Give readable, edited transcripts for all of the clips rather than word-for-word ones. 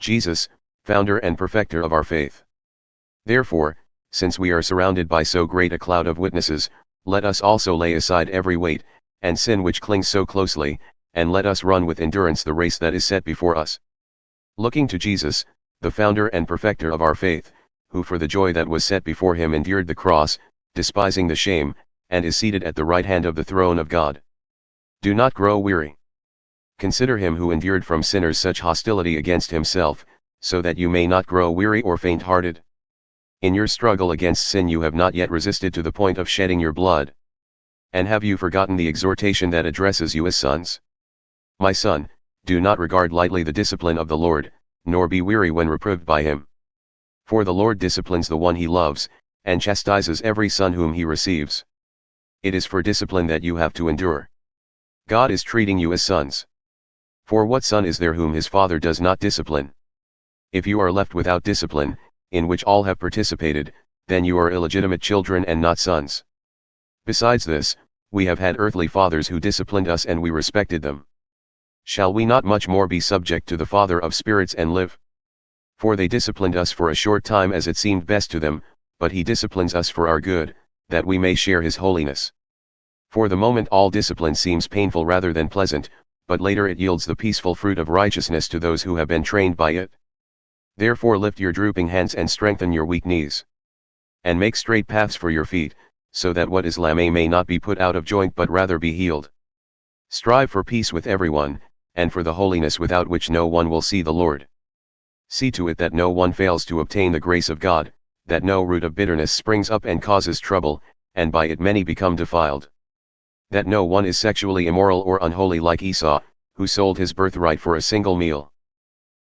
Jesus, founder and perfecter of our faith. Therefore, since we are surrounded by so great a cloud of witnesses, let us also lay aside every weight, and sin which clings so closely, and let us run with endurance the race that is set before us. Looking to Jesus, the founder and perfecter of our faith, who for the joy that was set before him endured the cross, despising the shame, and is seated at the right hand of the throne of God. Do not grow weary. Consider him who endured from sinners such hostility against himself, so that you may not grow weary or faint-hearted. In your struggle against sin you have not yet resisted to the point of shedding your blood. And have you forgotten the exhortation that addresses you as sons? My son, do not regard lightly the discipline of the Lord, nor be weary when reproved by him. For the Lord disciplines the one he loves, and chastises every son whom he receives. It is for discipline that you have to endure. God is treating you as sons. For what son is there whom his father does not discipline? If you are left without discipline, in which all have participated, then you are illegitimate children and not sons. Besides this, we have had earthly fathers who disciplined us and we respected them. Shall we not much more be subject to the Father of spirits and live? For they disciplined us for a short time as it seemed best to them, but he disciplines us for our good, that we may share his holiness. For the moment all discipline seems painful rather than pleasant, but later it yields the peaceful fruit of righteousness to those who have been trained by it. Therefore lift your drooping hands and strengthen your weak knees. And make straight paths for your feet, so that what is lame may not be put out of joint but rather be healed. Strive for peace with everyone, and for the holiness without which no one will see the Lord. See to it that no one fails to obtain the grace of God, that no root of bitterness springs up and causes trouble, and by it many become defiled. That no one is sexually immoral or unholy like Esau, who sold his birthright for a single meal.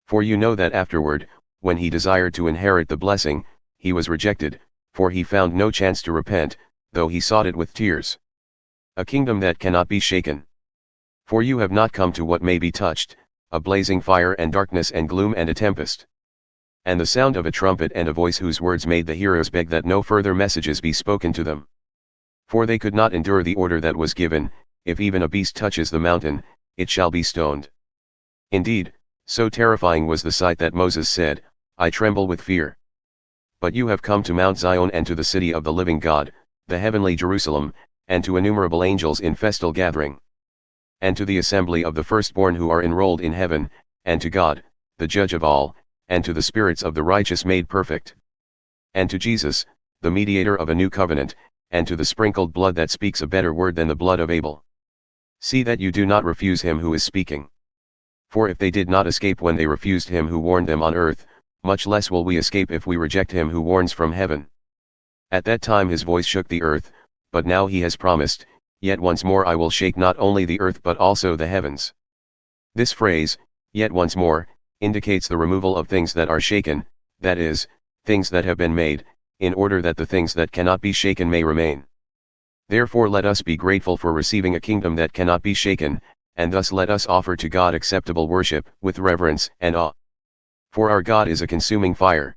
For you know that afterward, when he desired to inherit the blessing, he was rejected, for he found no chance to repent, though he sought it with tears. A kingdom that cannot be shaken. For you have not come to what may be touched, a blazing fire and darkness and gloom and a tempest. And the sound of a trumpet and a voice whose words made the hearers beg that no further messages be spoken to them. For they could not endure the order that was given, if even a beast touches the mountain, it shall be stoned. Indeed, so terrifying was the sight that Moses said, I tremble with fear. But you have come to Mount Zion and to the city of the living God, the heavenly Jerusalem, and to innumerable angels in festal gathering. And to the assembly of the firstborn who are enrolled in heaven, and to God, the judge of all, and to the spirits of the righteous made perfect. And to Jesus, the mediator of a new covenant, and to the sprinkled blood that speaks a better word than the blood of Abel. See that you do not refuse him who is speaking. For if they did not escape when they refused him who warned them on earth, much less will we escape if we reject him who warns from heaven. At that time his voice shook the earth, but now he has promised, yet once more I will shake not only the earth but also the heavens. This phrase, yet once more, indicates the removal of things that are shaken, that is, things that have been made, in order that the things that cannot be shaken may remain. Therefore let us be grateful for receiving a kingdom that cannot be shaken, and thus let us offer to God acceptable worship, with reverence and awe. For our God is a consuming fire.